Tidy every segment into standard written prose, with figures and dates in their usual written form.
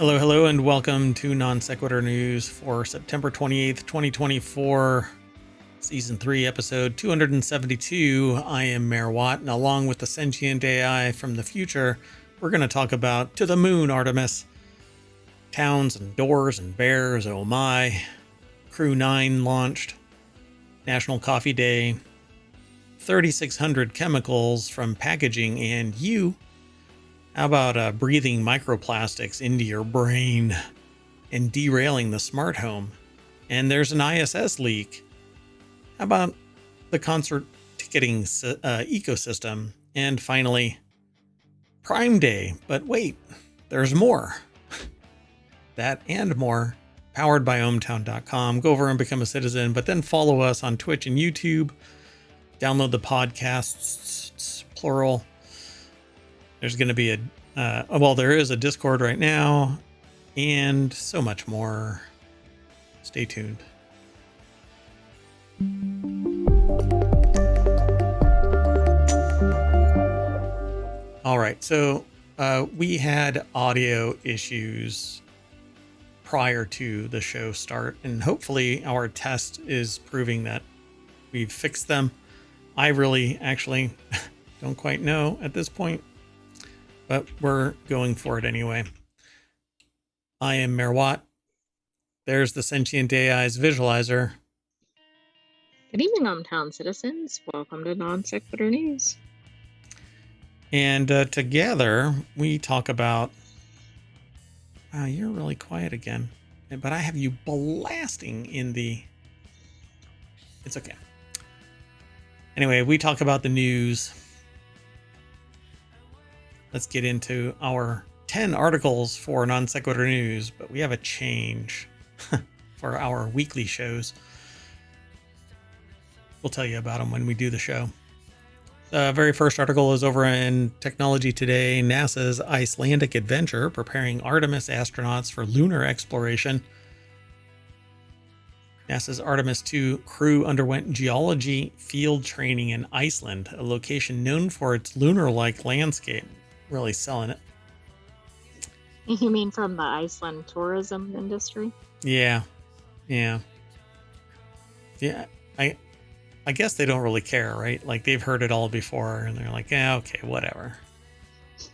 Hello, hello, and welcome to Non Sequitur News for September 28th, 2024, Season 3, Episode 272. I am Mayor Watt, and along with the Sentient AI from the future, we're going to talk about To the Moon, Artemis. Towns and doors and bears, oh my. Crew 9 launched. National Coffee Day. 3,600 chemicals from packaging, and you. How about breathing microplastics into your brain and derailing the smart home? And there's an ISS leak. How about the concert ticketing ecosystem? And finally, Prime Day. But wait, there's more. That and more. Powered by ohmTown.com. Go over and become a citizen, but then follow us on Twitch and YouTube. Download the podcasts, plural. There's going to be there is a Discord right now and so much more. Stay tuned. All right. So we had audio issues prior to the show start, and hopefully our test is proving that we've fixed them. I really actually don't quite know at this point, but we're going for it anyway. I am Mayor Watt. There's the Sentient AI's visualizer. Good evening, ohmTown citizens. Welcome to Non Sequitur News. And together we talk about... Wow, you're really quiet again. But I have you blasting in the... It's okay. Anyway, we talk about the news. Let's get into our 10 articles for Non Sequitur News, but we have a change for our weekly shows. We'll tell you about them when we do the show. The very first article is over in Technology Today. NASA's Icelandic adventure preparing Artemis astronauts for lunar exploration. NASA's Artemis 2 crew underwent geology field training in Iceland, a location known for its lunar-like landscape. Really selling it. You mean from the Iceland tourism industry? Yeah. I guess they don't really care, right? Like, they've heard it all before and they're like, yeah, okay, whatever.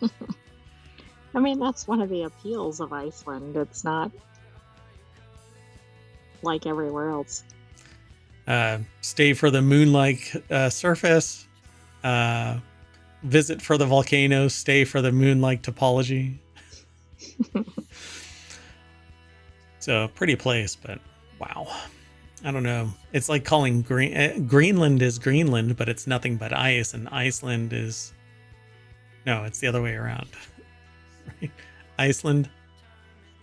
I mean, that's one of the appeals of Iceland. It's not like everywhere else. Stay for the moon-like surface. Visit for the volcano, stay for the moon-like topology. So, pretty place, but wow. I don't know. It's like calling Greenland is Greenland, but it's nothing but ice, and Iceland is... No, it's the other way around. Iceland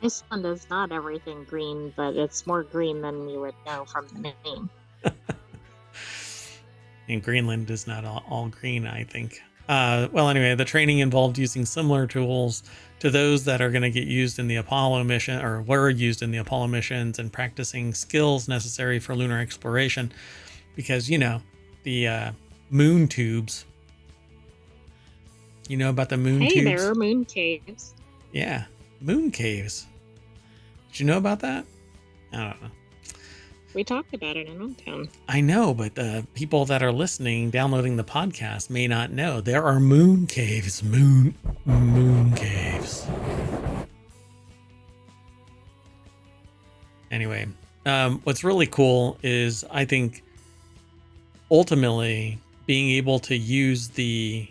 is not everything green, but it's more green than you would know from the name. And Greenland is not all green, I think. Well, anyway, the training involved using similar tools to those that are going to get used in the Apollo mission, or were used in the Apollo missions, and practicing skills necessary for lunar exploration. Because, you know, the moon tubes. You know about the moon tubes? Hey, there are moon caves. Yeah, moon caves. Did you know about that? I don't know. We talked about it in ohmTown. I know, but the people that are listening, downloading the podcast, may not know. There are moon caves. Moon caves. Anyway, what's really cool is, I think, ultimately being able to use the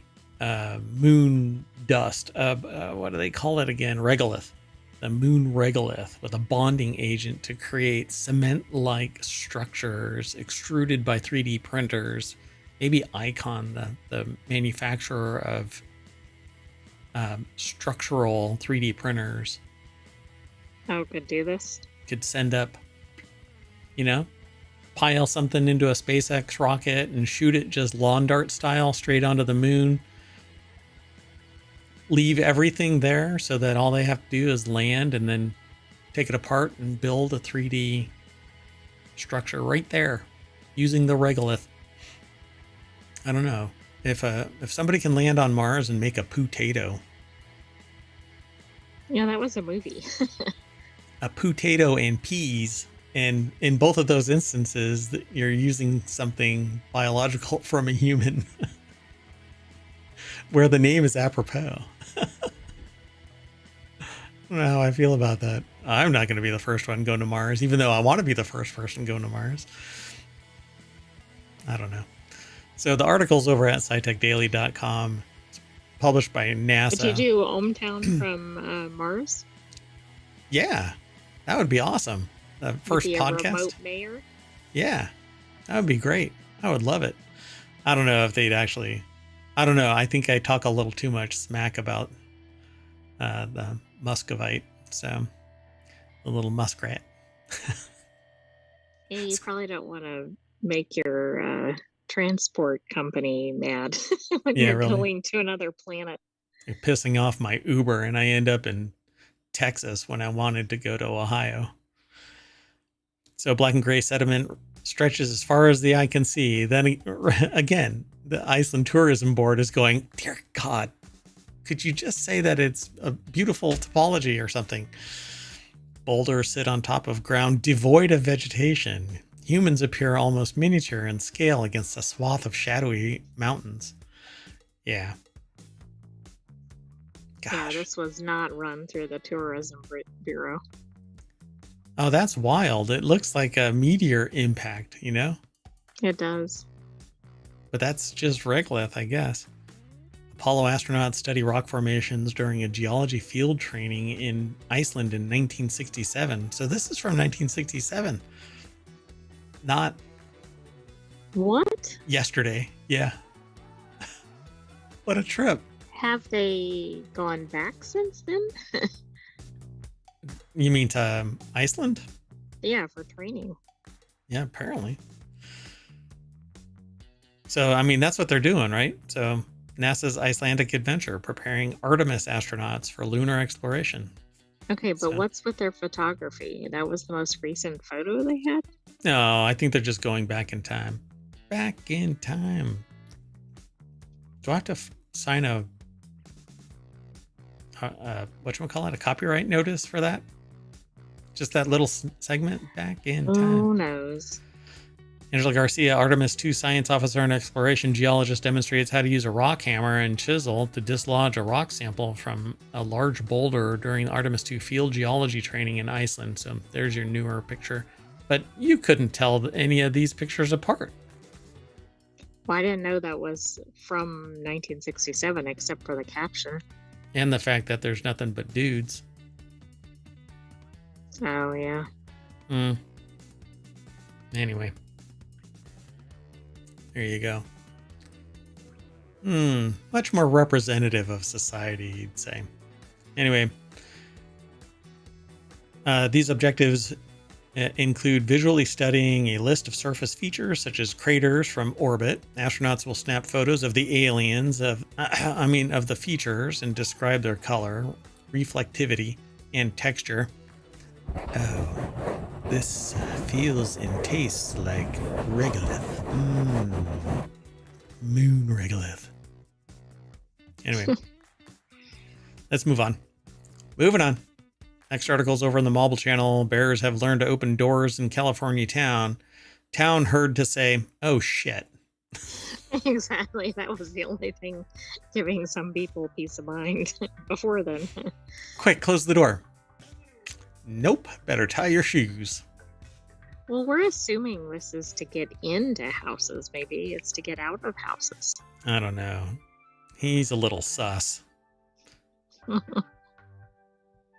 moon dust. What do they call it again? Regolith. The moon regolith with a bonding agent to create cement-like structures extruded by 3D printers. Maybe Icon, the manufacturer of structural 3D printers. Oh, could do this. Could send up, pile something into a SpaceX rocket and shoot it just lawn dart style straight onto the moon. Leave everything there so that all they have to do is land and then take it apart and build a 3D structure right there using the regolith. I don't know. If somebody can land on Mars and make a potato. Yeah, that was a movie. A potato and peas. And in both of those instances, you're using something biological from a human where the name is apropos. I don't know how I feel about that. I'm not going to be the first one going to Mars, even though I want to be the first person going to Mars. I don't know. So the article's over at scitechdaily.com. It's published by NASA. Would you do ohmTown from Mars? Yeah, that would be awesome. The first Maybe podcast. A remote mayor? Yeah, that would be great. I would love it. I don't know if they'd actually. I don't know. I think I talk a little too much smack about the Muscovite. So the little muskrat. Yeah, you probably don't want to make your transport company mad when you're really. going to another planet. You're pissing off my Uber, and I end up in Texas when I wanted to go to Ohio. So black and gray sediment stretches as far as the eye can see. Then again, the Iceland Tourism Board is going, dear God, could you just say that it's a beautiful topology or something? Boulders sit on top of ground devoid of vegetation. Humans appear almost miniature in scale against a swath of shadowy mountains. Yeah. Gosh. Yeah, this was not run through the Tourism Bureau. Oh, that's wild. It looks like a meteor impact, you know? It does. But that's just regolith, I guess. Apollo astronauts study rock formations during a geology field training in Iceland in 1967. So this is from 1967. Not what? Yesterday. Yeah. What a trip. Have they gone back since then? You mean to Iceland? Yeah, for training. Yeah, apparently. So, I mean, that's what they're doing, right? So NASA's Icelandic adventure, preparing Artemis astronauts for lunar exploration. Okay, but what's with their photography? That was the most recent photo they had? No, I think they're just going back in time. Back in time. Do I have to sign a whatchamacallit, a copyright notice for that? Just that little segment, back in time. Who knows? Angela Garcia, Artemis 2 science officer and exploration geologist, demonstrates how to use a rock hammer and chisel to dislodge a rock sample from a large boulder during the Artemis 2 field geology training in Iceland. So there's your newer picture. But you couldn't tell any of these pictures apart. Well, I didn't know that was from 1967, except for the caption. And the fact that there's nothing but dudes. Oh, yeah. Anyway. There you go. Much more representative of society, you'd say. Anyway. These objectives include visually studying a list of surface features such as craters from orbit. Astronauts will snap photos of the aliens of the features and describe their color, reflectivity, and texture. Oh, this feels and tastes like regolith. Moon regolith. Anyway, let's move on. Moving on. Next article's over on the Mobile channel. Bears have learned to open doors in California town. Town heard to say, oh shit. Exactly. That was the only thing giving some people peace of mind before then. Quick, close the door. Nope. Better tie your shoes. Well, we're assuming this is to get into houses. Maybe it's to get out of houses. I don't know. He's a little sus.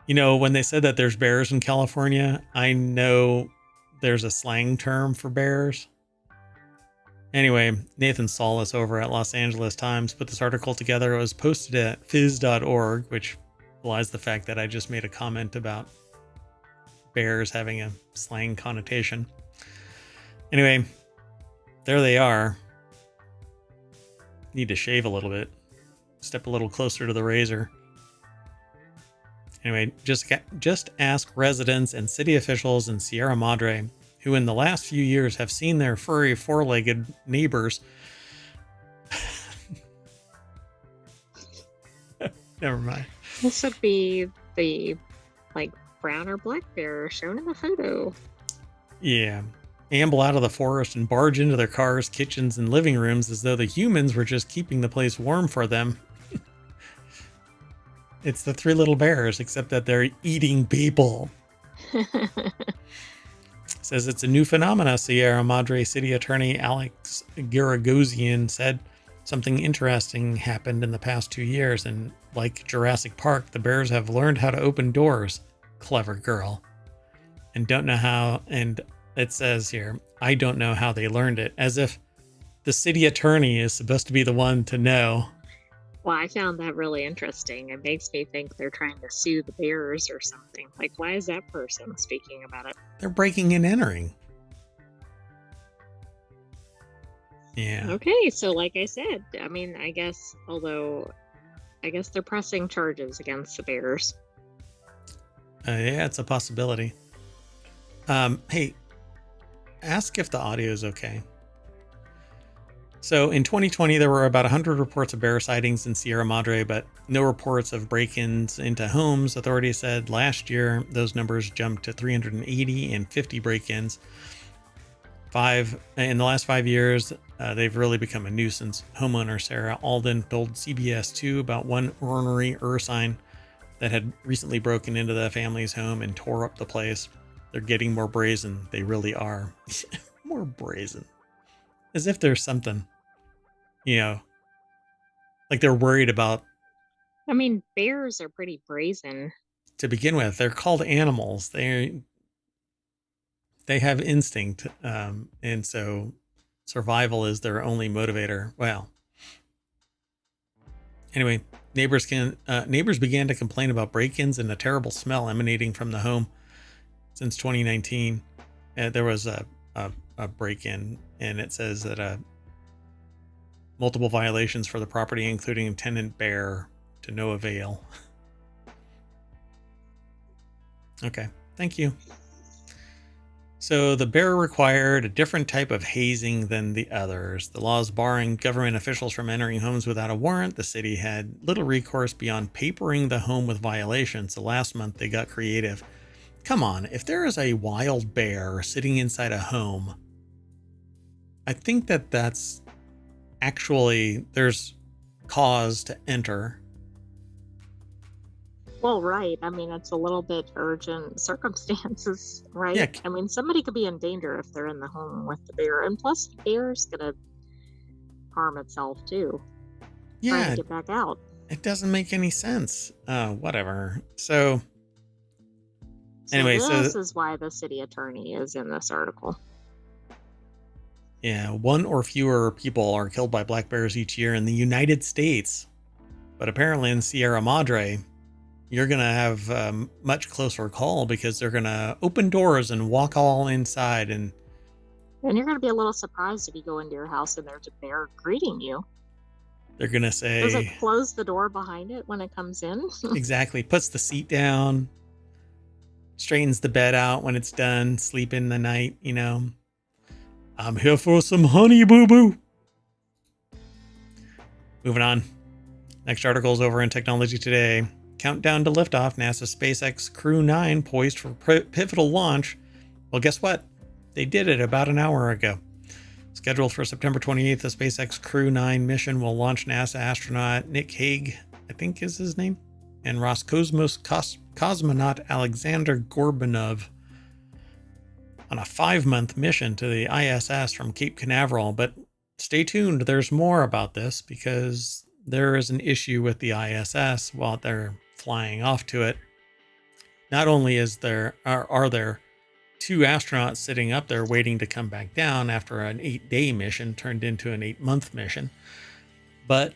You know, when they said that there's bears in California, I know there's a slang term for bears. Anyway, Nathan Solis over at Los Angeles Times put this article together. It was posted at phys.org, which belies the fact that I just made a comment about bears having a slang connotation. Anyway, there they are. Need to shave a little bit. Step a little closer to the razor. Anyway, just ask residents and city officials in Sierra Madre, who in the last few years have seen their furry four-legged neighbors. Never mind. This would be the like brown or black bear shown in the photo. Yeah. Amble out of the forest and barge into their cars, kitchens, and living rooms as though the humans were just keeping the place warm for them. It's the three little bears, except that they're eating people. Says it's a new phenomena. Sierra Madre City Attorney Alex Garagosian said something interesting happened in the past 2 years, and like Jurassic Park, the bears have learned how to open doors. Clever girl. And don't know how, and it says here, I don't know how they learned it, as if the city attorney is supposed to be the one to know. Well, I found that really interesting. It makes me think they're trying to sue the bears or something. Like, why is that person speaking about it? They're breaking and entering. Yeah. Okay, so like I said, I mean, I guess they're pressing charges against the bears. Yeah, it's a possibility. Hey, ask if the audio is okay. So in 2020, there were about 100 reports of bear sightings in Sierra Madre, but no reports of break-ins into homes. Authorities said last year, those numbers jumped to 380 and 50 break-ins. In the last 5 years, they've really become a nuisance. Homeowner Sarah Alden told CBS 2 about one ornery ursine that had recently broken into the family's home and tore up the place. They're getting more brazen. They really are. More brazen. As if there's something, like they're worried about. I mean, bears are pretty brazen. To begin with, they're called animals. They have instinct, and so survival is their only motivator. Well, anyway, neighbors began to complain about break-ins and a terrible smell emanating from the home. Since 2019, there was a break-in, and it says that multiple violations for the property, including tenant bear, to no avail. Okay, thank you. So the bear required a different type of hazing than the others. The laws barring government officials from entering homes without a warrant. The city had little recourse beyond papering the home with violations. So last month they got creative. Come on, if there is a wild bear sitting inside a home, I think that's actually, there's cause to enter. Well, right. I mean, it's a little bit urgent circumstances, right? Yeah. I mean, somebody could be in danger if they're in the home with the bear. And plus, the bear's going to harm itself, too. Trying Yeah, to get back out. it doesn't make any sense. Whatever. So anyway, this is why the city attorney is in this article. Yeah, one or fewer people are killed by black bears each year in the United States. But apparently in Sierra Madre, you're going to have a much closer call because they're going to open doors and walk all inside. And you're going to be a little surprised if you go into your house and there's a bear greeting you. They're going to say... Does it close the door behind it when it comes in? Exactly. Puts the seat down, straightens the bed out when it's done, sleep in the night, I'm here for some honey, boo-boo. Moving on. Next article is over in Technology Today. Countdown to liftoff. NASA SpaceX Crew 9 poised for pivotal launch. Well, guess what? They did it about an hour ago. Scheduled for September 28th, the SpaceX Crew 9 mission will launch NASA astronaut Nick Hague, I think is his name, and Roscosmos cosmonaut Alexander Gorbanov on a 5-month mission to the ISS from Cape Canaveral. But stay tuned, there's more about this because there is an issue with the ISS while they're flying off to it. Not only are there 2 astronauts sitting up there waiting to come back down after an 8-day mission turned into an 8-month mission, but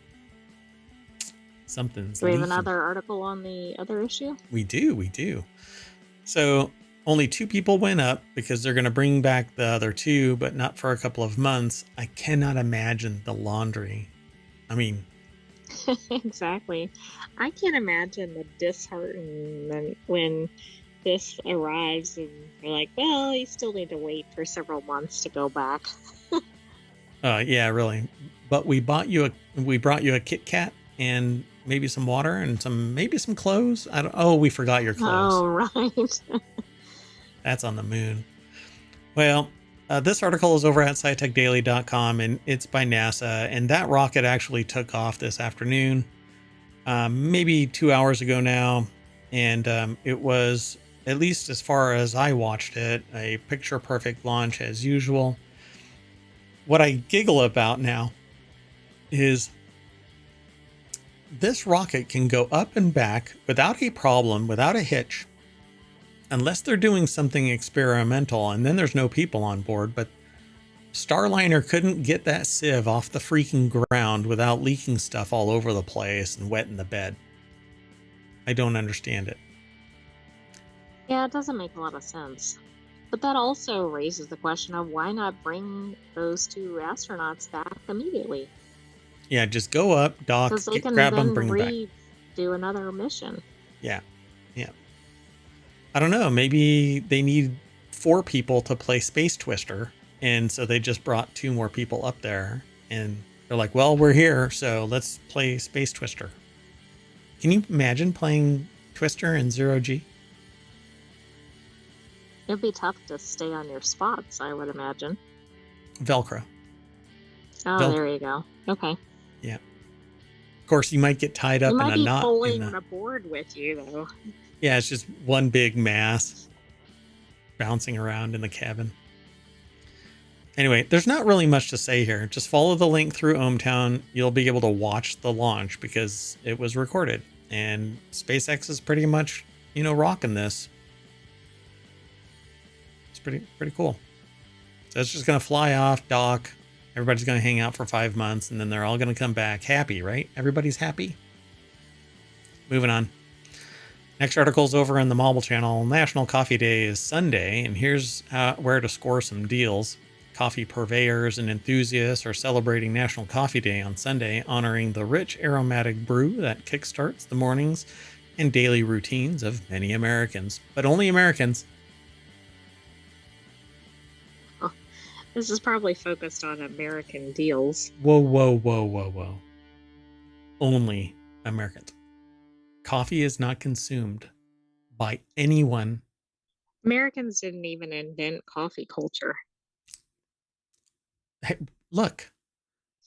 something's Do we have leaking. another article on the other issue? We do. So only 2 people went up because they're going to bring back the other 2, but not for a couple of months. I cannot imagine the laundry. I mean, Exactly. I can't imagine the disheartenment when this arrives and you're like, well, you still need to wait for several months to go back. yeah, really. But we brought you a Kit Kat, and maybe some water and maybe some clothes. Oh, we forgot your clothes. Oh, right. That's on the moon. Well, this article is over at scitechdaily.com, and it's by NASA, and that rocket actually took off this afternoon, maybe 2 hours ago now, and it was, at least as far as I watched it, a picture-perfect launch as usual. What I giggle about now is this rocket can go up and back without a problem, without a hitch, unless they're doing something experimental, and then there's no people on board. But Starliner couldn't get that sieve off the freaking ground without leaking stuff all over the place and wetting the bed. I don't understand it. Yeah, it doesn't make a lot of sense. But that also raises the question of why not bring those 2 astronauts back immediately? Yeah, just go up, dock, Because they can grab then them, bring them back. redo another mission. Yeah. I don't know. Maybe they need 4 people to play Space Twister, and so they just brought 2 more people up there, and they're like, well, we're here, so let's play Space Twister. Can you imagine playing Twister in 0G? It'd be tough to stay on your spots, I would imagine. Velcro. Oh, there you go. Okay. Yeah. Of course, you might get tied up in a knot. You might be pulling a board with you, though. Yeah, it's just one big mass bouncing around in the cabin. Anyway, there's not really much to say here. Just follow the link through ohmTown. You'll be able to watch the launch because it was recorded. And SpaceX is pretty much, rocking this. It's pretty cool. So it's just going to fly off, dock. Everybody's going to hang out for 5 months, and then they're all going to come back happy, right? Everybody's happy. Moving on. Next article is over on the Mobile Channel. National Coffee Day is Sunday, and here's where to score some deals. Coffee purveyors and enthusiasts are celebrating National Coffee Day on Sunday, honoring the rich aromatic brew that kickstarts the mornings and daily routines of many Americans. But only Americans. Oh, this is probably focused on American deals. Whoa. Only Americans. Coffee is not consumed by anyone. Americans didn't even invent coffee culture. Hey, look,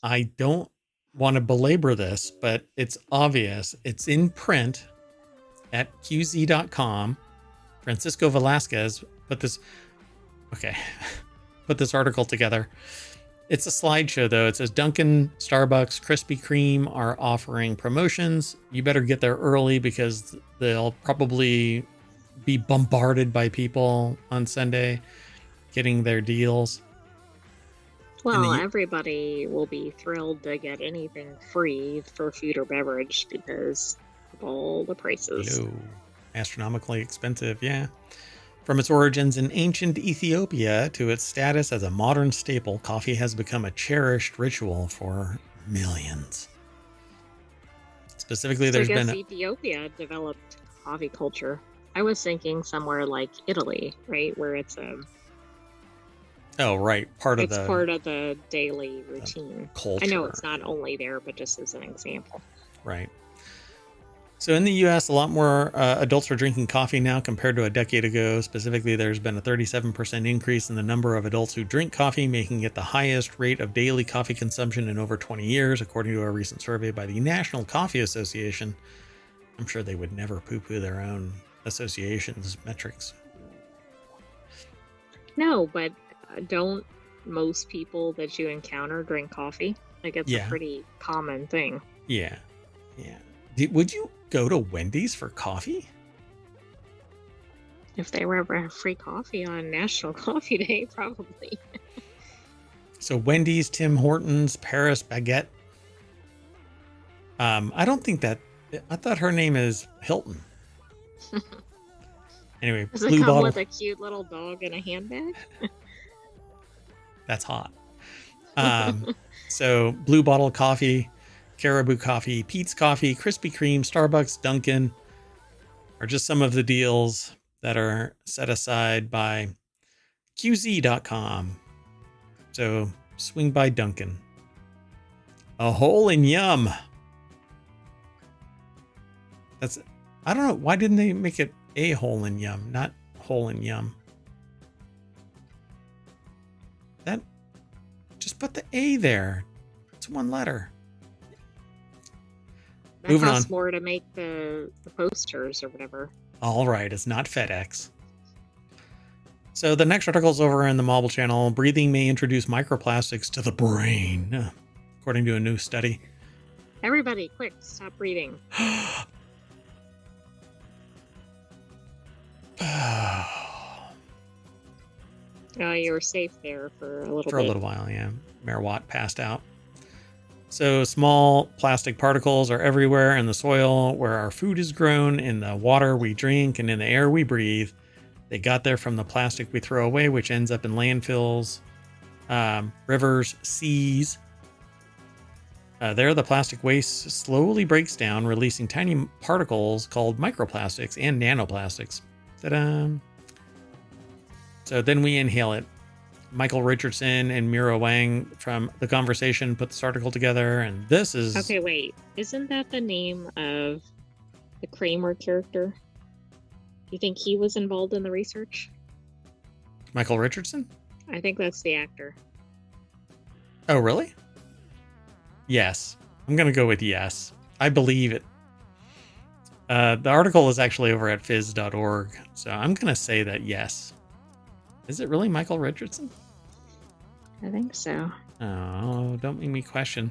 I don't want to belabor this, but it's obvious. It's in print at qz.com. Francisco Velasquez put this article together. It's a slideshow, though. It says Dunkin', Starbucks, Krispy Kreme are offering promotions. You better get there early because they'll probably be bombarded by people on Sunday getting their deals. Well, everybody will be thrilled to get anything free for food or beverage because of all the prices. Hello. Astronomically expensive, yeah. From its origins in ancient Ethiopia to its status as a modern staple, coffee has become a cherished ritual for millions. Specifically, there's been Ethiopia developed coffee culture. I was thinking somewhere like Italy, right, where it's oh, right, part of the daily routine. Culture. I know it's not only there, but just as an example. Right. So in the U.S., a lot more adults are drinking coffee now compared to a decade ago. Specifically, there's been a 37% increase in the number of adults who drink coffee, making it the highest rate of daily coffee consumption in over 20 years, according to a recent survey by the National Coffee Association. I'm sure they would never poo-poo their own association's metrics. No, but don't most people that you encounter drink coffee? Like, it's a pretty common thing. Yeah. Would you go to Wendy's for coffee? If they were ever have free coffee on National Coffee Day, probably. So Wendy's, Tim Hortons, Paris Baguette. I don't think that. I thought her name is Hilton. Anyway, does it come with a cute little dog and a handbag? That's hot. So Blue Bottle Coffee, Caribou Coffee, Pete's Coffee, Krispy Kreme, Starbucks, Dunkin' are just some of the deals that are set aside by QZ.com. So swing by Dunkin'. A hole in yum. That's, I don't know. Why didn't they make it a hole in yum, not hole in yum? That, just put the A there. It's one letter. That Moving costs on. more to make the posters or whatever. All right, it's not FedEx. So the next article is over in the Mobile channel. Breathing may introduce microplastics to the brain, according to a new study. Everybody, quick, stop breathing. Oh, you were safe there for a little bit. For a little while, yeah. Mayor Watt passed out. So small plastic particles are everywhere in the soil where our food is grown, in the water we drink, and in the air we breathe. They got there from the plastic we throw away, which ends up in landfills, rivers, seas. There, the plastic waste slowly breaks down, releasing tiny particles called microplastics and nanoplastics. Ta-da! So then we inhale it. Michael Richardson and Mira Wang from The Conversation put this article together, and this is... Okay, wait. Isn't that the name of the Kramer character? Do you think he was involved in the research? Michael Richardson? I think that's the actor. Oh, really? Yes. I'm going to go with yes. I believe it. The article is actually over at phys.org, so I'm going to say that yes. Is it really Michael Richardson? I think so. Oh, don't make me question.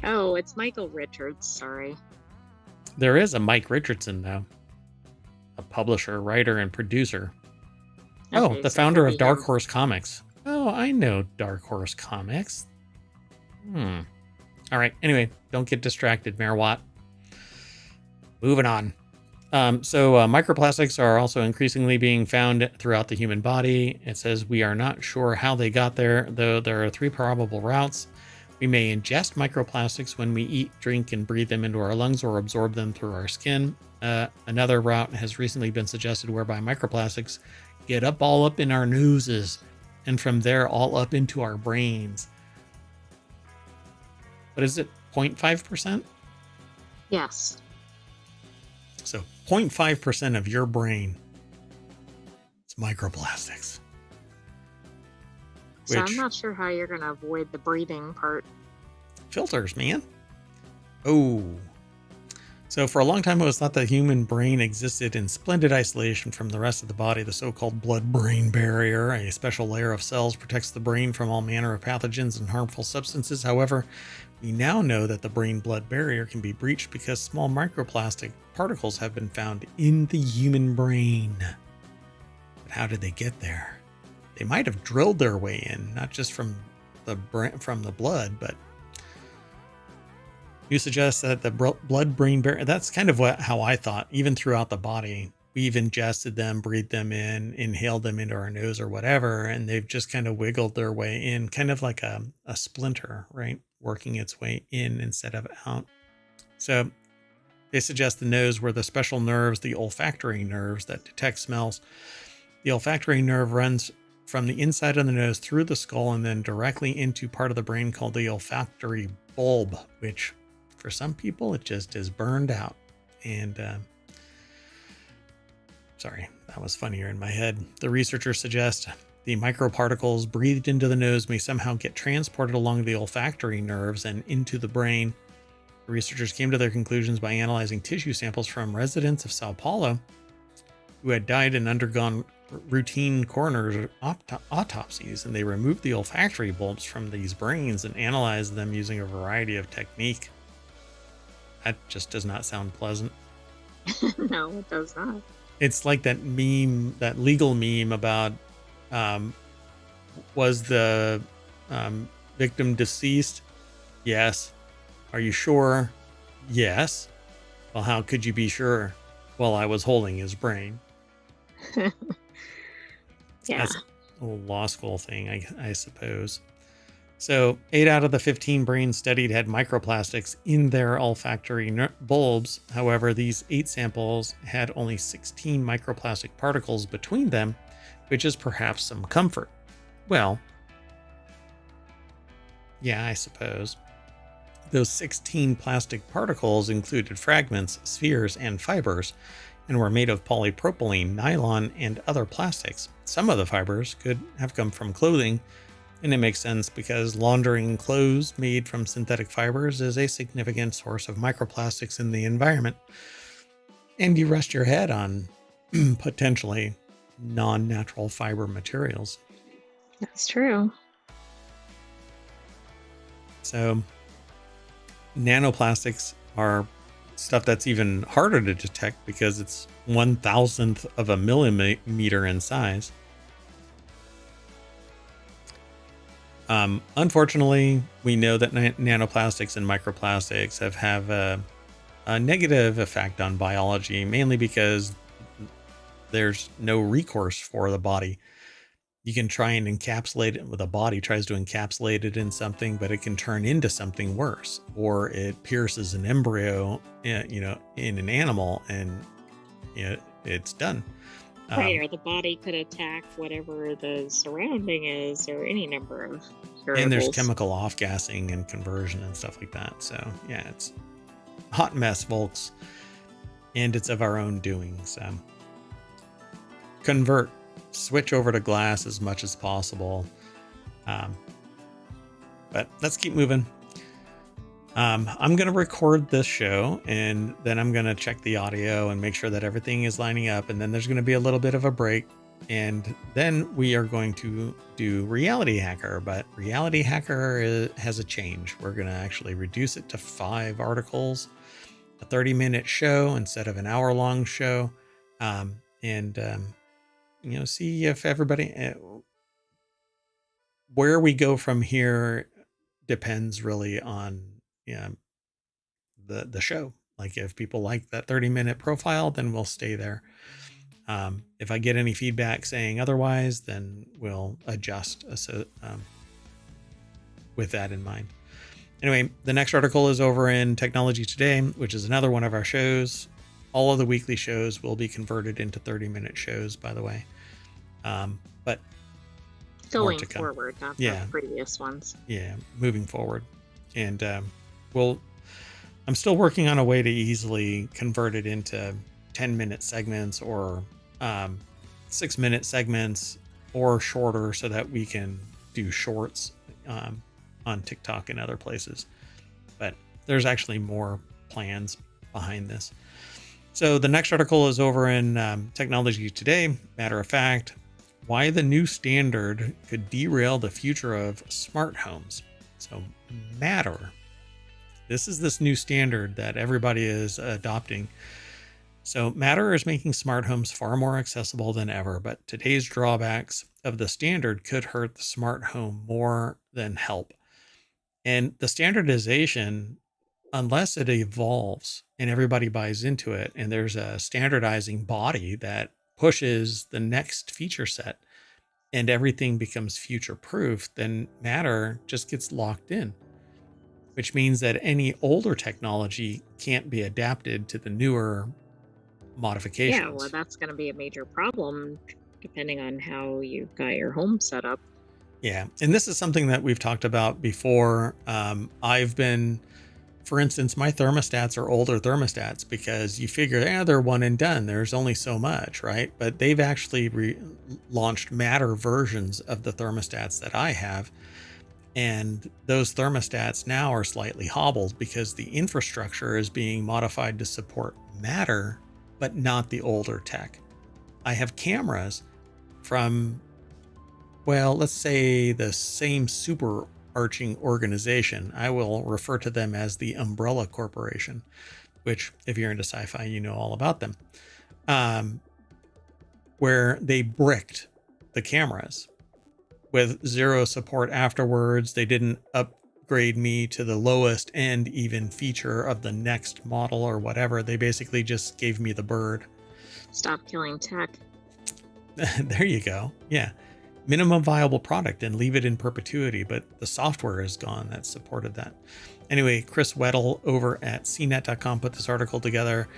Oh, it's Michael Richards. Sorry. There is a Mike Richardson, though. A publisher, writer, and producer. Okay, The so founder maybe of Dark him. Horse Comics. Oh, I know Dark Horse Comics. All right. Anyway, don't get distracted, Mayor Watt. Moving on. Microplastics are also increasingly being found throughout the human body. It says we are not sure how they got there, though there are 3 probable routes. We may ingest microplastics when we eat, drink, and breathe them into our lungs or absorb them through our skin. Another route has recently been suggested whereby microplastics get all up in our noses and from there all up into our brains. What is it? 0.5%? Yes. So 0.5% of your brain is microplastics. So I'm not sure how you're going to avoid the breathing part. Filters, man. Oh. So for a long time, it was thought the human brain existed in splendid isolation from the rest of the body. The so-called blood-brain barrier, a special layer of cells, protects the brain from all manner of pathogens and harmful substances. However, we now know that the brain-blood barrier can be breached because small microplastic particles have been found in the human brain. But how did they get there? They might have drilled their way in, not just from the blood, but you suggest that the blood-brain barrier, that's kind of how I thought, even throughout the body. We've ingested them, breathed them in, inhaled them into our nose or whatever, and they've just kind of wiggled their way in, kind of like a splinter, right? Working its way in instead of out. So they suggest the nose were the special nerves, the olfactory nerves that detect smells. The olfactory nerve runs from the inside of the nose through the skull and then directly into part of the brain called the olfactory bulb, which for some people it just is burned out. And sorry, that was funnier in my head. The researchers suggest the microparticles breathed into the nose may somehow get transported along the olfactory nerves and into the brain. The researchers came to their conclusions by analyzing tissue samples from residents of Sao Paulo who had died and undergone routine coroner's autopsies, and they removed the olfactory bulbs from these brains and analyzed them using a variety of technique. That just does not sound pleasant. No, it does not. It's like that meme, that legal meme about was the victim deceased? Yes. Are you sure? Yes. Well, how could you be sure? Well, I was holding his brain. Yeah. That's a little law school thing, I suppose. So 8 out of the 15 brains studied had microplastics in their olfactory bulbs. However, these 8 samples had only 16 microplastic particles between them, which is perhaps some comfort. Well, yeah, I suppose. Those 16 plastic particles included fragments, spheres, and fibers, and were made of polypropylene, nylon, and other plastics. Some of the fibers could have come from clothing, and it makes sense because laundering clothes made from synthetic fibers is a significant source of microplastics in the environment. And you rest your head on potentially non-natural fiber materials. That's true. So nanoplastics are stuff that's even harder to detect because it's 1,000th of a millimeter in size. Unfortunately, we know that nanoplastics and microplastics have a negative effect on biology, mainly because there's no recourse for the body. You can try and encapsulate it with a body tries to encapsulate it in something, but it can turn into something worse, or it pierces an embryo, in an animal, and it's done. Right, or the body could attack whatever the surrounding is, or any number of variables. And there's chemical off-gassing and conversion and stuff like that. So yeah, it's a hot mess, folks, and it's of our own doing. So convert, switch over to glass as much as possible. But let's keep moving. I'm going to record this show, and then I'm going to check the audio and make sure that everything is lining up. And then there's going to be a little bit of a break. And then we are going to do Reality Hacker. But Reality Hacker has a change. We're going to actually reduce it to 5 articles, a 30-minute show instead of an hour-long show. See if everybody... where we go from here depends really on the show. Like, if people like that 30-minute profile, then we'll stay there. If I get any feedback saying otherwise, then we'll adjust with that in mind. Anyway, the next article is over in Technology Today, which is another one of our shows. All of the weekly shows will be converted into 30-minute shows, by the way. But going forward, not the previous ones. Yeah, moving forward. And I'm still working on a way to easily convert it into 10-minute segments or 6-minute segments or shorter, so that we can do shorts on TikTok and other places. But there's actually more plans behind this. So the next article is over in Technology Today. Matter of fact, why the new standard could derail the future of smart homes. So Matter, this is this new standard that everybody is adopting. So Matter is making smart homes far more accessible than ever, but today's drawbacks of the standard could hurt the smart home more than help. And the standardization, unless it evolves and everybody buys into it, and there's a standardizing body that pushes the next feature set and everything becomes future proof, then Matter just gets locked in, which means that any older technology can't be adapted to the newer modifications. Yeah, well, that's going to be a major problem depending on how you've got your home set up. Yeah, and this is something that we've talked about before. For instance, my thermostats are older thermostats because you figure, they're one and done. There's only so much, right? But they've actually launched Matter versions of the thermostats that I have. And those thermostats now are slightly hobbled because the infrastructure is being modified to support Matter, but not the older tech. I have cameras from, let's say the same superarching organization. I will refer to them as the Umbrella Corporation, which, if you're into sci-fi, you know all about them, where they bricked the cameras with zero support afterwards. They didn't upgrade me to the lowest end even feature of the next model or whatever. They basically just gave me the bird. Stop killing tech. There you go. Yeah. Minimum viable product and leave it in perpetuity, but the software is gone that supported that. Anyway, Chris Weddle over at cnet.com put this article together,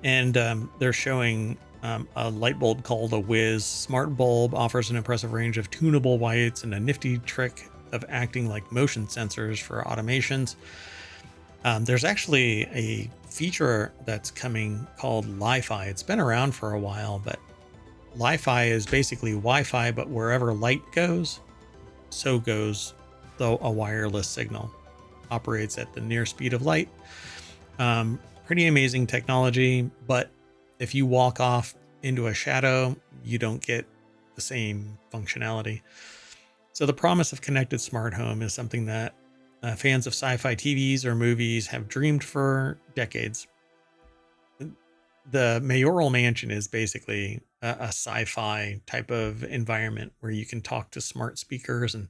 and they're showing a light bulb called a Wiz Smart Bulb offers an impressive range of tunable whites and a nifty trick of acting like motion sensors for automations. There's actually a feature that's coming called Li-Fi. It's been around for a while, but Li-Fi is basically Wi-Fi, but wherever light goes, so goes a wireless signal. Operates at the near speed of light. Pretty amazing technology, but if you walk off into a shadow, you don't get the same functionality. So the promise of connected smart home is something that fans of sci-fi TVs or movies have dreamed for decades. The mayoral mansion is basically a sci-fi type of environment where you can talk to smart speakers and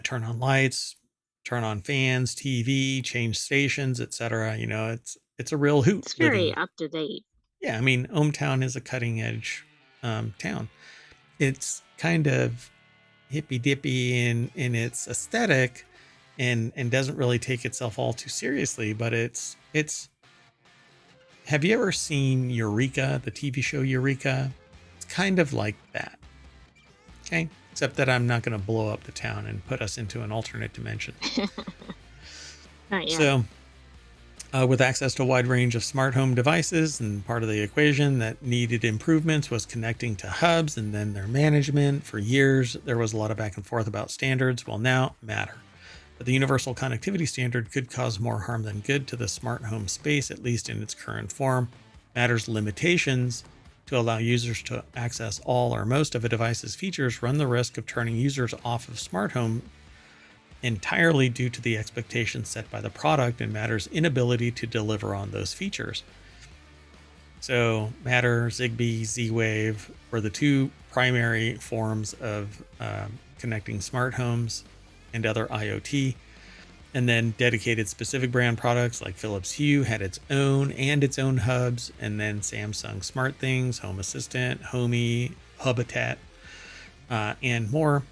turn on lights, turn on fans, TV, change stations, etc. You know, it's a real hoot It's living very there. up to date. Yeah, I mean, ohmTown is a cutting edge town. It's kind of hippy dippy in its aesthetic, and doesn't really take itself all too seriously. But it's. Have you ever seen Eureka, the TV show Eureka? It's kind of like that. Okay, except that I'm not going to blow up the town and put us into an alternate dimension. Not yet. So, with access to a wide range of smart home devices, and part of the equation that needed improvements was connecting to hubs and then their management. For years, there was a lot of back and forth about standards. Well, now Matter. But the universal connectivity standard could cause more harm than good to the smart home space, at least in its current form. Matter's limitations to allow users to access all or most of a device's features run the risk of turning users off of smart home entirely due to the expectations set by the product and Matter's inability to deliver on those features. So Matter, Zigbee, Z-Wave were the two primary forms of connecting smart homes and other IoT. And then dedicated specific brand products like Philips Hue had its own hubs. And then Samsung SmartThings, Home Assistant, Homey, Hubitat, and more.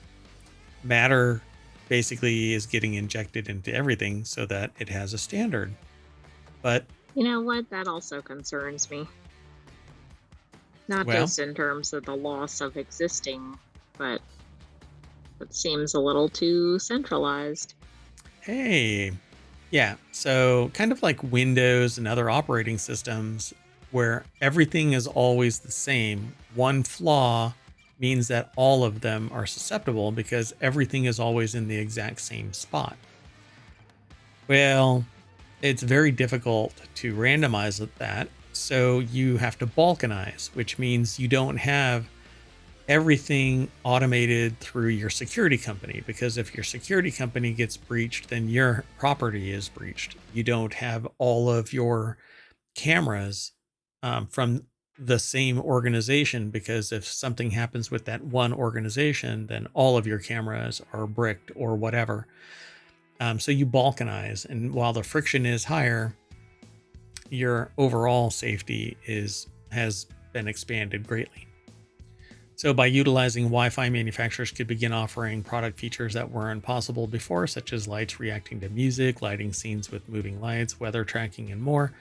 Matter basically is getting injected into everything so that it has a standard. But you know what? That also concerns me. Not just in terms of the loss of existing, but it seems a little too centralized. Hey, yeah. So kind of like Windows and other operating systems where everything is always the same. One flaw means that all of them are susceptible because everything is always in the exact same spot. Well, it's very difficult to randomize that. So you have to balkanize, which means you don't have everything automated through your security company, because if your security company gets breached, then your property is breached. You don't have all of your cameras from the same organization, because if something happens with that one organization, then all of your cameras are bricked or whatever. So you balkanize, and while the friction is higher, your overall safety has been expanded greatly. So by utilizing Wi-Fi, manufacturers could begin offering product features that weren't possible before, such as lights reacting to music, lighting scenes with moving lights, weather tracking, and more.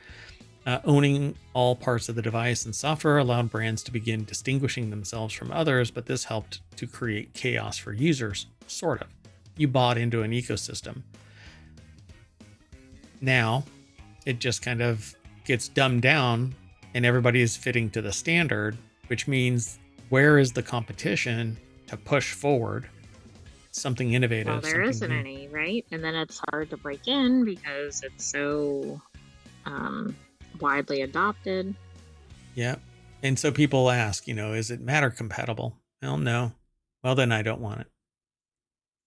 Owning all parts of the device and software allowed brands to begin distinguishing themselves from others, but this helped to create chaos for users, sort of. You bought into an ecosystem. Now, it just kind of gets dumbed down and everybody is fitting to the standard, which means where is the competition to push forward something innovative? Well, there isn't any, right? And then it's hard to break in because it's so widely adopted. Yeah. And so people ask, is it Matter compatible? Well, no. Well, then I don't want it.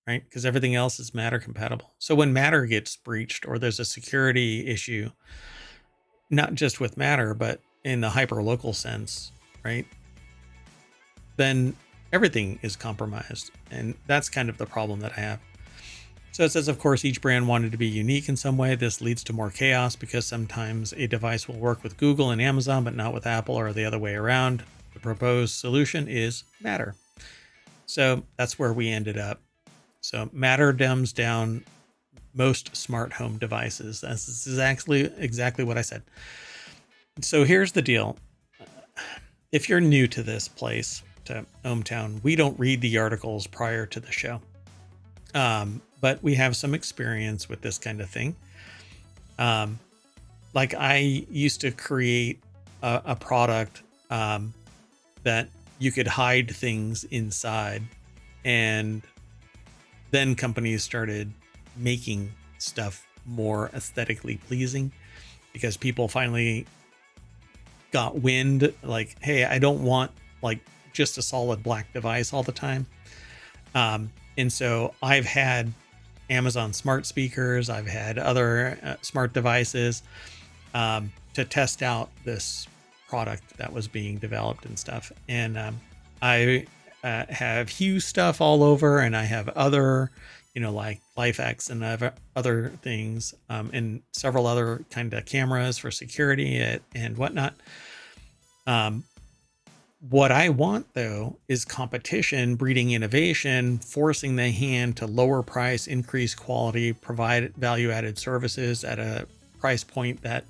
Right? Because everything else is Matter compatible. So when Matter gets breached or there's a security issue, not just with Matter, but in the hyperlocal sense, right? Then everything is compromised. And that's kind of the problem that I have. So it says, of course, each brand wanted to be unique in some way. This leads to more chaos because sometimes a device will work with Google and Amazon, but not with Apple, or the other way around. The proposed solution is Matter. So that's where we ended up. So Matter dumbs down most smart home devices. That's exactly what I said. So here's the deal. If you're new to this place, to ohmTown, we don't read the articles prior to the show. But we have some experience with this kind of thing. Like I used to create a product that you could hide things inside, and then companies started making stuff more aesthetically pleasing because people finally got wind like, hey, I don't want like just a solid black device all the time. And so I've had Amazon smart speakers, I've had other smart devices to test out this product that was being developed and stuff. And I have Hue stuff all over, and I have other, like LifeX and other things, and several other kind of cameras for security and whatnot. What I want, though, is competition breeding innovation, forcing the hand to lower price, increase quality, provide value-added services at a price point that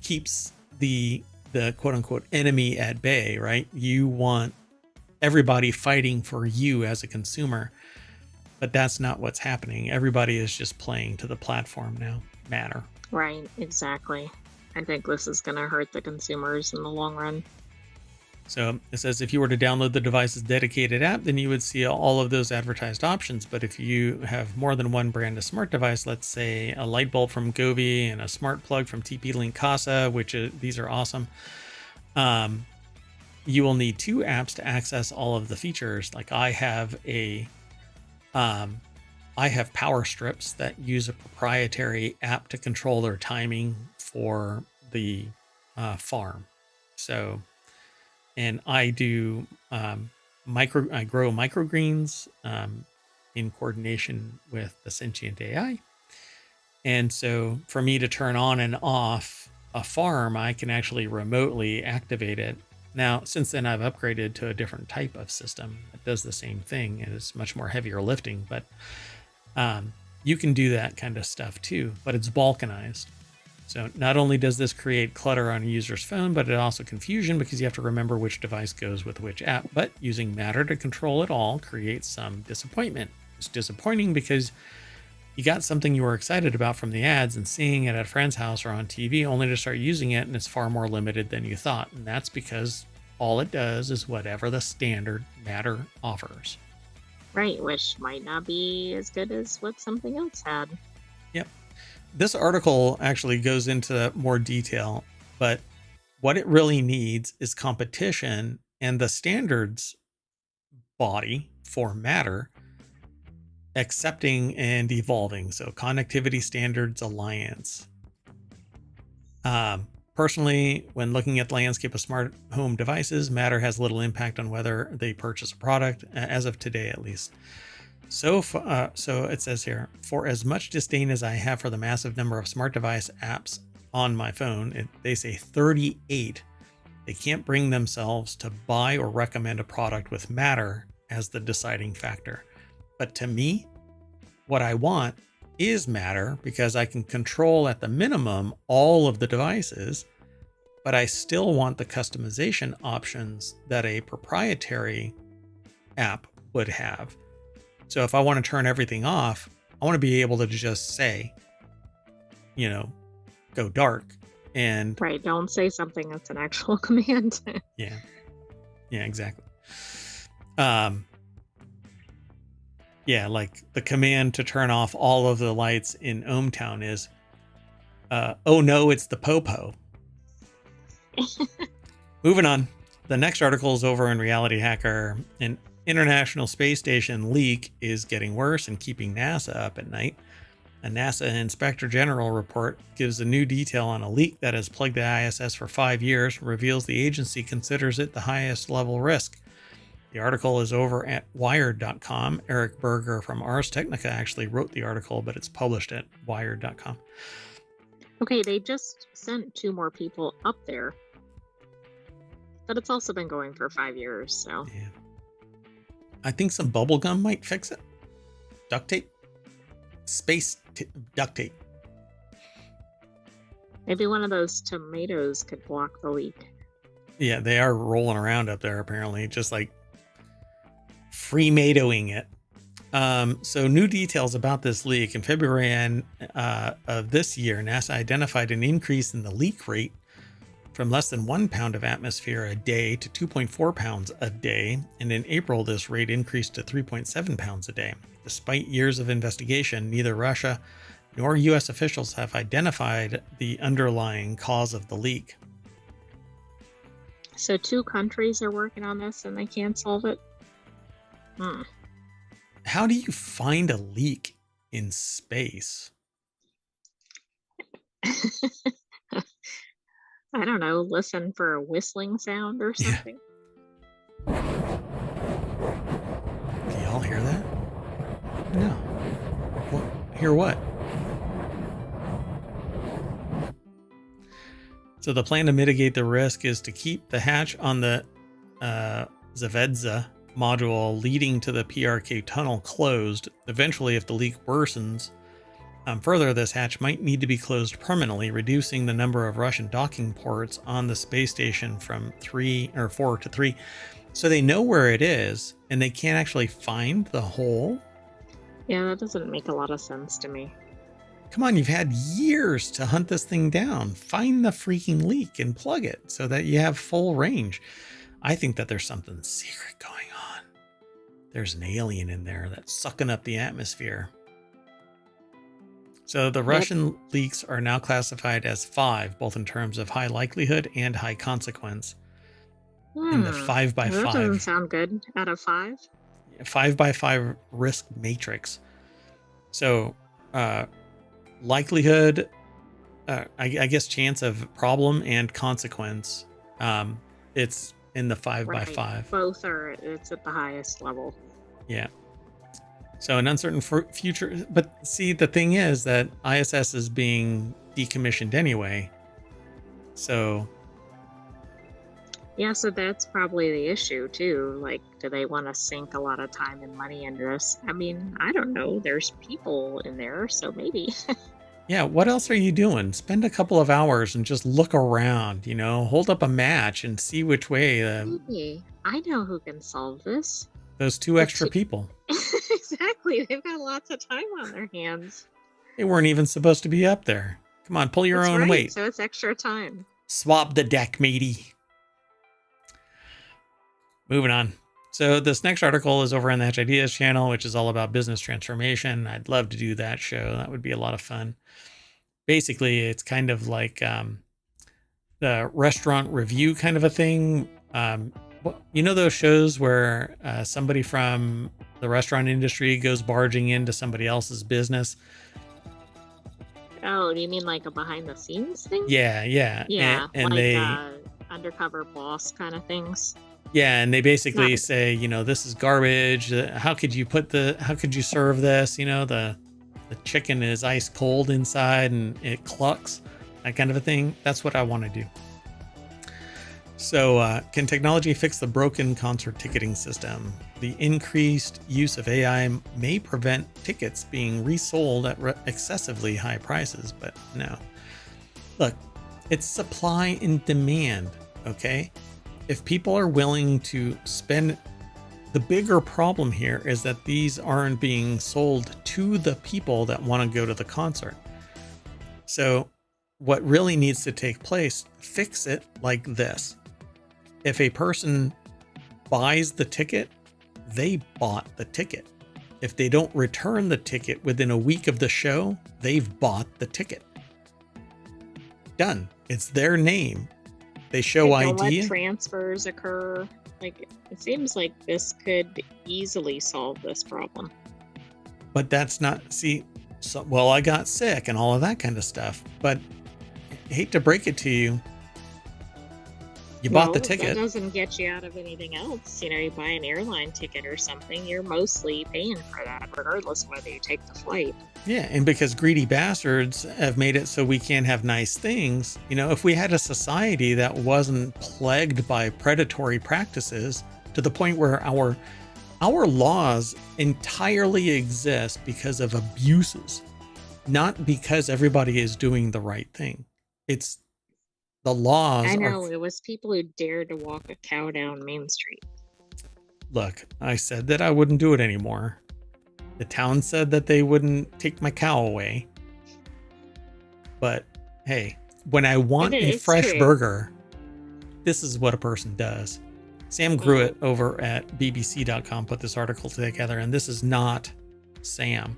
keeps the quote-unquote enemy at bay, right? You want everybody fighting for you as a consumer, but that's not what's happening. Everybody is just playing to the platform now. Matter. Right, exactly. I think this is going to hurt the consumers in the long run. So it says if you were to download the device's dedicated app, then you would see all of those advertised options. But if you have more than one brand of smart device, let's say a light bulb from Govee and a smart plug from TP-Link Casa, these are awesome, you will need two apps to access all of the features. Like I have power strips that use a proprietary app to control their timing for the farm. So, and I do I grow microgreens in coordination with the Sentient AI. And so for me to turn on and off a farm, I can actually remotely activate it. Now, since then, I've upgraded to a different type of system that does the same thing, and it's much more heavier lifting, but you can do that kind of stuff too, but it's balkanized. So not only does this create clutter on a user's phone, but it also confusion because you have to remember which device goes with which app. But using Matter to control it all creates some disappointment. It's disappointing because you got something you were excited about from the ads and seeing it at a friend's house or on TV, only to start using it and it's far more limited than you thought. And that's because all it does is whatever the standard Matter offers. Right, which might not be as good as what something else had. Yep. This article actually goes into more detail, but what it really needs is competition and the standards body for Matter accepting and evolving. So Connectivity Standards Alliance. Personally, when looking at the landscape of smart home devices, Matter has little impact on whether they purchase a product, as of today at least. So it says here, for as much disdain as I have for the massive number of smart device apps on my phone, they say 38, they can't bring themselves to buy or recommend a product with Matter as the deciding factor. But to me, what I want is Matter because I can control at the minimum all of the devices, but I still want the customization options that a proprietary app would have. So if I want to turn everything off, I want to be able to just say, go dark. And right, don't say something that's an actual command. Yeah, exactly. Like the command to turn off all of the lights in ohmTown is, oh no, it's the popo. Moving on. The next article is over in Reality Hacker. An International Space Station leak is getting worse and keeping NASA up at night. A NASA Inspector General report gives a new detail on a leak that has plagued the ISS for 5 years, reveals the agency considers it the highest level risk. The article is over at wired.com. Eric Berger from Ars Technica actually wrote the article, but it's published at wired.com. Okay, they just sent 2 more people up there. But it's also been going for 5 years, so. Yeah. I think some bubble gum might fix it. Duct tape? Duct tape. Maybe one of those tomatoes could block the leak. Yeah, they are rolling around up there apparently, just like Freematoing it. So new details about this leak. In February of this year, NASA identified an increase in the leak rate from less than 1 pound of atmosphere a day to 2.4 pounds a day. And in April, this rate increased to 3.7 pounds a day. Despite years of investigation, neither Russia nor U.S. officials have identified the underlying cause of the leak. So 2 countries are working on this and they can't solve it? How do you find a leak in space? I don't know, listen for a whistling sound or something. Do y'all hear that? No. Hear what? So the plan to mitigate the risk is to keep the hatch on the Zvezda module leading to the PRK tunnel closed. Eventually, if the leak worsens further, this hatch might need to be closed permanently, reducing the number of Russian docking ports on the space station from 4 to 3. So they know where it is, and they can't actually find the hole. Yeah, that doesn't make a lot of sense to me. Come on, you've had years to hunt this thing down. Find the freaking leak and plug it so that you have full range. I think that there's something secret going on. There's an alien in there that's sucking up the atmosphere. So the Russian leaks are now classified as 5, both in terms of high likelihood and high consequence. In the 5 by 5. That doesn't sound good. Out of 5? 5 by 5 risk matrix. So likelihood, I guess chance of problem and consequence. It's in the 5 by 5. Both are, it's at the highest level. Yeah. So an uncertain future, but see, the thing is that ISS is being decommissioned anyway. So. Yeah, so that's probably the issue too. Like, do they want to sink a lot of time and money into this? I mean, I don't know. There's people in there, so maybe. Yeah, what else are you doing? Spend a couple of hours and just look around, hold up a match and see which way. Maybe. I know who can solve this. Those 2 extra people. Exactly. They've got lots of time on their hands. They weren't even supposed to be up there. Come on, pull your own weight. So it's extra time. Swap the deck, matey. Moving on. So this next article is over on the Hatch Ideas channel, which is all about business transformation. I'd love to do that show. That would be a lot of fun. Basically, it's kind of like the restaurant review kind of a thing. Those shows where somebody from the restaurant industry goes barging into somebody else's business? Oh, do you mean like a behind the scenes thing? Yeah. And like they undercover boss kind of things. Yeah, and they basically say, this is garbage. How could you serve this? The chicken is ice cold inside and it clucks, that kind of a thing. That's what I want to do. So can technology fix the broken concert ticketing system? The increased use of AI may prevent tickets being resold at excessively high prices, but no. Look, it's supply and demand, okay? If people are willing to spend, the bigger problem here is that these aren't being sold to the people that want to go to the concert. So what really needs to take place, fix it like this. If a person buys the ticket, they bought the ticket. If they don't return the ticket within a week of the show, they've bought the ticket. Done. It's their name. They show ID. Don't let transfers occur. Like, it seems like this could easily solve this problem. But that's not, I got sick and all of that kind of stuff. But I hate to break it to you. You bought the ticket. That doesn't get you out of anything else. You buy an airline ticket or something, you're mostly paying for that, regardless of whether you take the flight. Yeah, and because greedy bastards have made it so we can't have nice things, if we had a society that wasn't plagued by predatory practices to the point where our laws entirely exist because of abuses, not because everybody is doing the right thing. It's the laws. I know, it was people who dared to walk a cow down Main Street. Look, I said that I wouldn't do it anymore. The town said that they wouldn't take my cow away. But hey, when I want a It's fresh true. burger, this is what a person does. Sam Gruitt over at BBC.com put this article together, and this is not Sam.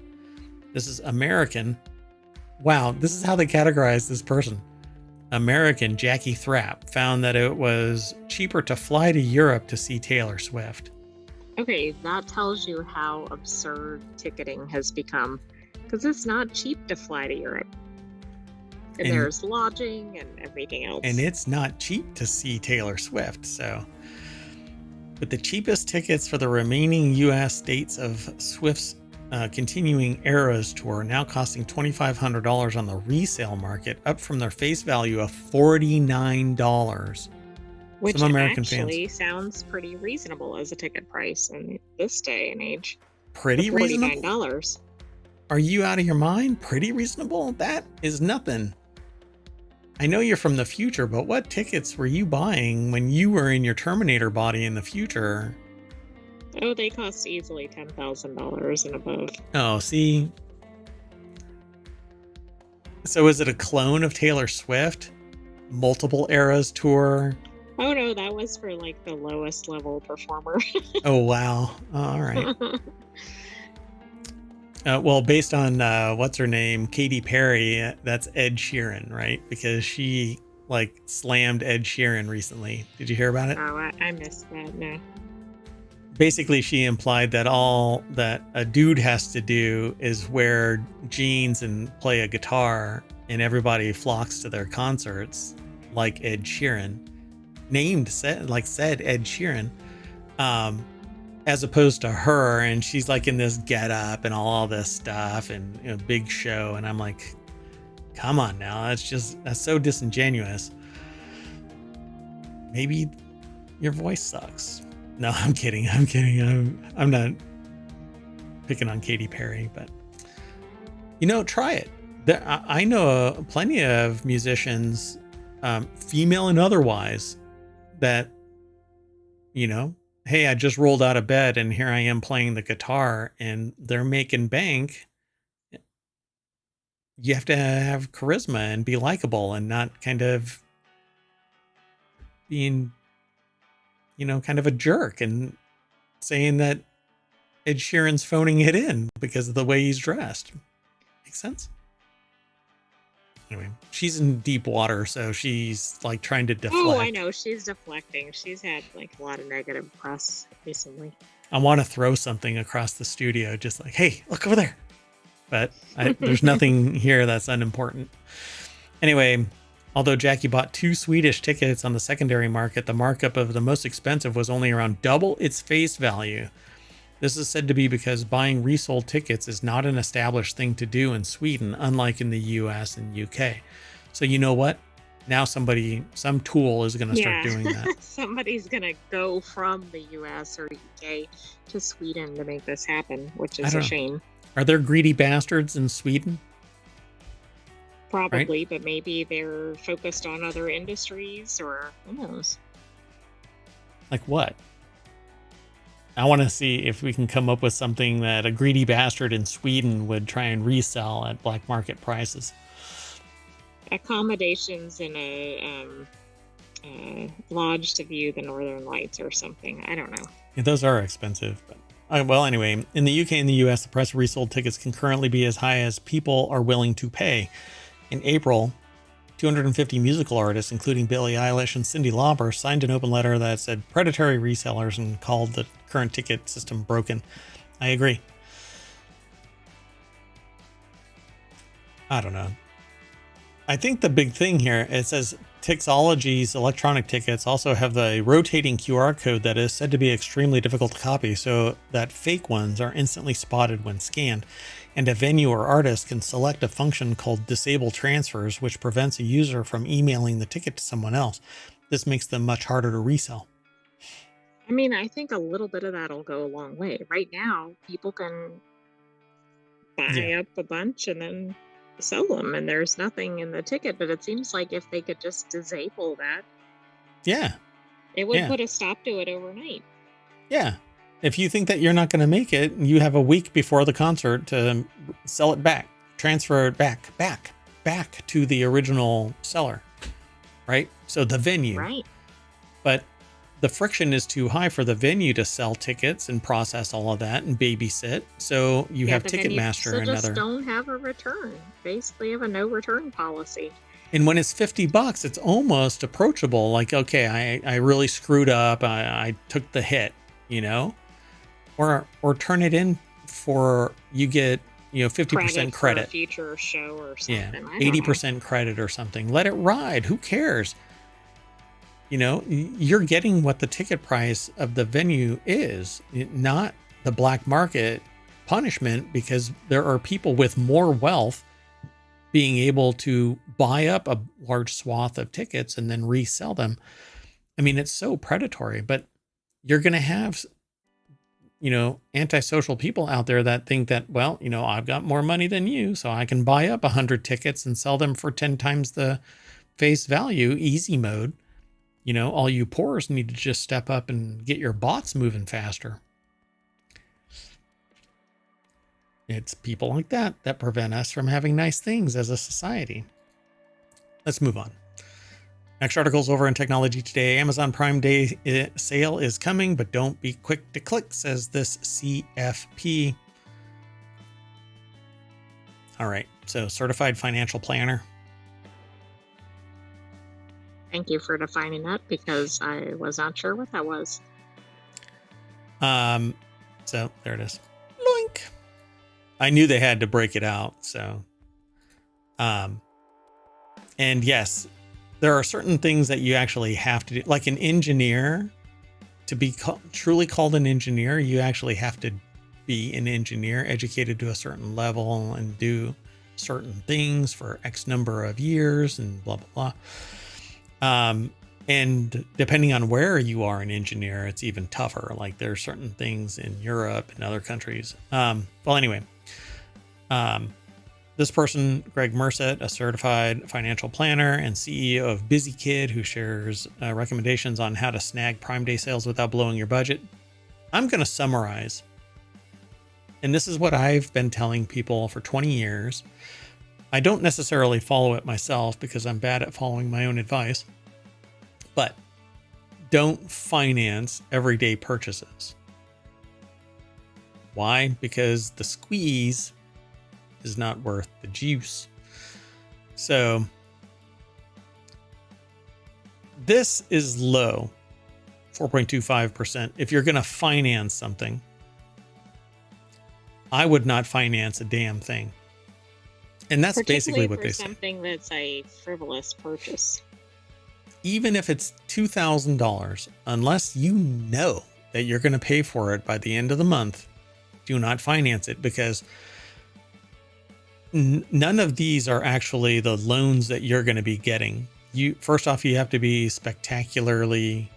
This is American. Wow, this is how they categorize this person. American Jackie Thrapp found that it was cheaper to fly to Europe to see Taylor Swift. Okay, that tells you how absurd ticketing has become, because it's not cheap to fly to Europe. And there's lodging and everything else. And it's not cheap to see Taylor Swift, so. But the cheapest tickets for the remaining U.S. states of Swift's continuing Eras tour now costing $2,500 on the resale market, up from their face value of $49. Which Some American actually fans. sounds pretty reasonable as a ticket price in this day and age. Pretty reasonable? $49. Are you out of your mind? Pretty reasonable? That is nothing. I know you're from the future, but what tickets were you buying when you were in your Terminator body in the future? Oh, they cost easily $10,000 and above. Oh, see? So is it a clone of Taylor Swift? Multiple Eras tour? Oh no, that was for like the lowest level performer. Oh, wow. All right. Well, based on what's her name, Katy Perry, that's Ed Sheeran, right? Because she like slammed Ed Sheeran recently. Did you hear about it? Oh, I missed that. No. Basically, she implied that all that a dude has to do is wear jeans and play a guitar, and everybody flocks to their concerts, like Ed Sheeran, said Ed Sheeran. As opposed to her, and she's like in this get up and all this stuff and big show, and I'm like, come on now, that's so disingenuous. Maybe your voice sucks. No, I'm kidding. I'm not picking on Katy Perry, but try it. I know plenty of musicians, female and otherwise, that hey, I just rolled out of bed and here I am playing the guitar, and they're making bank. You have to have charisma and be likable and not kind of being, kind of a jerk and saying that Ed Sheeran's phoning it in because of the way he's dressed. Makes sense? Anyway, she's in deep water, so she's like trying to deflect. Oh, I know. She's deflecting. She's had like a lot of negative press recently. I want to throw something across the studio, just like, hey, look over there. But there's nothing here that's unimportant. Anyway, although Jackie bought 2 Swedish tickets on the secondary market, the markup of the most expensive was only around double its face value. This is said to be because buying resold tickets is not an established thing to do in Sweden, unlike in the US and UK. So you know what? Now some tool is going to start doing that. Somebody's going to go from the US or UK to Sweden to make this happen, which is a shame. Are there greedy bastards in Sweden? Probably, right? But maybe they're focused on other industries, or who knows? Like what? I want to see if we can come up with something that a greedy bastard in Sweden would try and resell at black market prices. Accommodations in a lodge to view the Northern Lights or something. I don't know. Yeah, those are expensive. But well, anyway, in the UK and the US, the price of resold tickets can currently be as high as people are willing to pay. In April, 250 musical artists, including Billie Eilish and Cyndi Lauper, signed an open letter that said predatory resellers and called the current ticket system broken. I agree. I don't know. I think the big thing here, it says Tixology's electronic tickets also have the rotating QR code that is said to be extremely difficult to copy, so that fake ones are instantly spotted when scanned. And a venue or artist can select a function called Disable Transfers, which prevents a user from emailing the ticket to someone else. This makes them much harder to resell. I mean, I think a little bit of that will go a long way. Right now, people can buy up a bunch and then sell them, and there's nothing in the ticket, but it seems like if they could just disable that, it would put a stop to it overnight. Yeah. If you think that you're not going to make it, you have a week before the concert to sell it back, transfer it back to the original seller, right? So the venue. Right. But the friction is too high for the venue to sell tickets and process all of that and babysit. So you have The venue Ticketmaster and just other. don't have a return. Basically, have a no return policy. And when it's $50, it's almost approachable. Like, okay, I really screwed up. I took the hit, you know, or turn it in for, you get, 50% credit. For a future show or something. Yeah, 80% credit or something. Let it ride. Who cares? You're getting what the ticket price of the venue is, not the black market punishment, because there are people with more wealth being able to buy up a large swath of tickets and then resell them. I mean, it's so predatory, but you're going to have, antisocial people out there that think that, well, I've got more money than you, so I can buy up 100 tickets and sell them for 10 times the face value, easy mode. All you poors need to just step up and get your bots moving faster. It's people like that prevent us from having nice things as a society. Let's move on. Next article's over in Technology Today. Amazon Prime Day sale is coming, but don't be quick to click, says this CFP. All right, so certified financial planner. Thank you for defining that, because I was not sure what that was. So there it is. Loink. I knew they had to break it out. So, and yes, there are certain things that you actually have to do. Like an engineer, to be truly called an engineer, you actually have to be an engineer, educated to a certain level and do certain things for X number of years and blah, blah, blah. And depending on where you are an engineer, it's even tougher. Like there are certain things in Europe and other countries. Anyway, this person, Greg Merced, a certified financial planner and CEO of BusyKid, who shares recommendations on how to snag Prime Day sales without blowing your budget. I'm going to summarize. And this is what I've been telling people for 20 years. I don't necessarily follow it myself because I'm bad at following my own advice, but don't finance everyday purchases. Why? Because the squeeze is not worth the juice. So this is low, 4.25%. If you're going to finance something, I would not finance a damn thing. And that's basically what they say. Something that's a frivolous purchase. Even if it's $2,000, unless you know that you're going to pay for it by the end of the month, do not finance it, because none of these are actually the loans that you're going to be getting. First off, you have to be spectacularly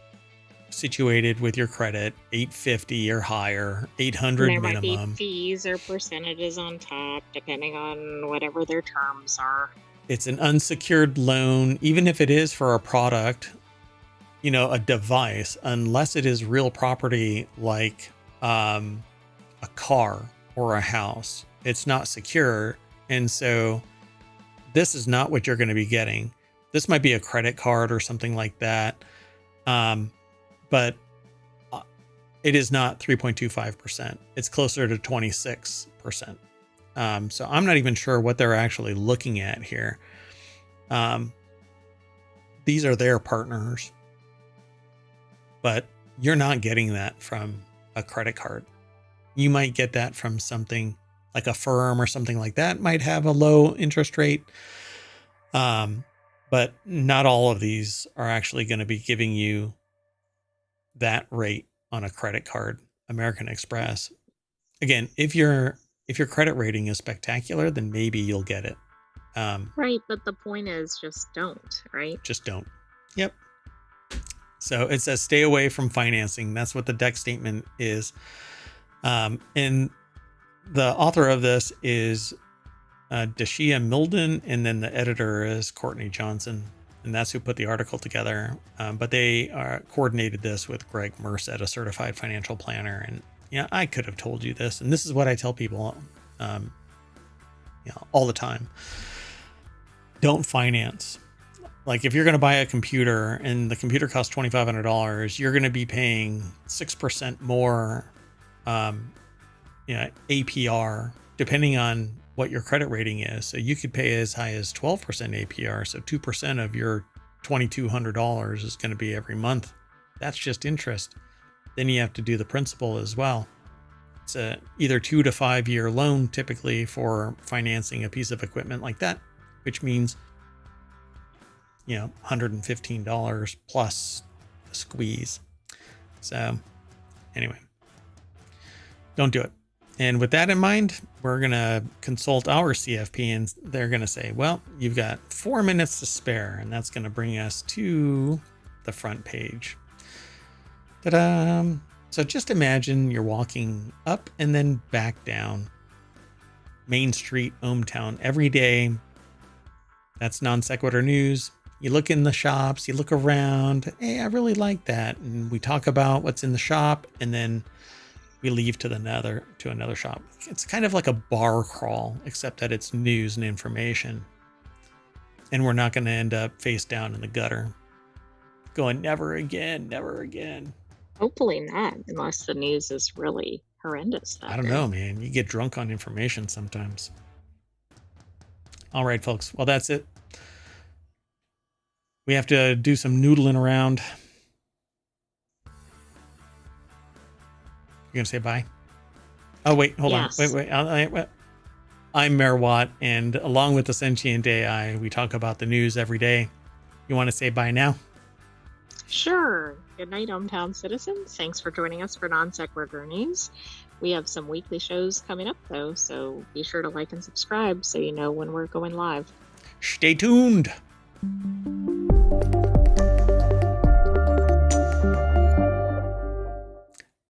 situated with your credit, 850 or higher, 800 minimum. There might be fees or percentages on top, depending on whatever their terms are. It's an unsecured loan, even if it is for a product, a device, unless it is real property like a car or a house. It's not secure. And so this is not what you're going to be getting. This might be a credit card or something like that. But it is not 3.25%. It's closer to 26%. So I'm not even sure what they're actually looking at here. These are their partners, but you're not getting that from a credit card. You might get that from something like a firm or something like that might have a low interest rate. But not all of these are actually going to be giving you that rate on a credit card. American Express. Again, if your credit rating is spectacular, then maybe you'll get it. Right, but the point is just don't, right? Just don't. Yep. So it says stay away from financing. That's what the deck statement is. And the author of this is Dashia Milden, and then the editor is Courtney Johnson. and that's who put the article together. But they coordinated this with Greg Merced, a certified financial planner. And I could have told you this, and this is what I tell people, all the time. Don't finance. Like if you're going to buy a computer and the computer costs $2,500, you're going to be paying 6% more APR, depending on what your credit rating is. So you could pay as high as 12% APR. So 2% of your $2,200 is going to be every month. That's just interest. Then you have to do the principal as well. It's a either 2 to 5 year loan typically for financing a piece of equipment like that, which means $115 plus the squeeze. So anyway, don't do it. And with that in mind, we're going to consult our CFP, and they're going to say, well, you've got 4 minutes to spare. And that's going to bring us to the front page. Ta-da! So just imagine you're walking up and then back down Main Street, ohmTown every day. That's non sequitur news. You look in the shops, you look around. Hey, I really like that. And we talk about what's in the shop, and then we leave to another shop. It's kind of like a bar crawl, except that it's news and information. And we're not going to end up face down in the gutter going, never again, never again. Hopefully not, unless the news is really horrendous. I don't know, man. You get drunk on information sometimes. All right, folks. Well, that's it. We have to do some noodling around. You're going to say bye? Oh, wait, hold on. Wait. I'm Mayor Watt, and along with the Sentient AI, we talk about the news every day. You want to say bye now? Sure. Good night, ohmTown citizens. Thanks for joining us for Non Sequitur News. We have some weekly shows coming up, though, so be sure to like and subscribe so you know when we're going live. Stay tuned.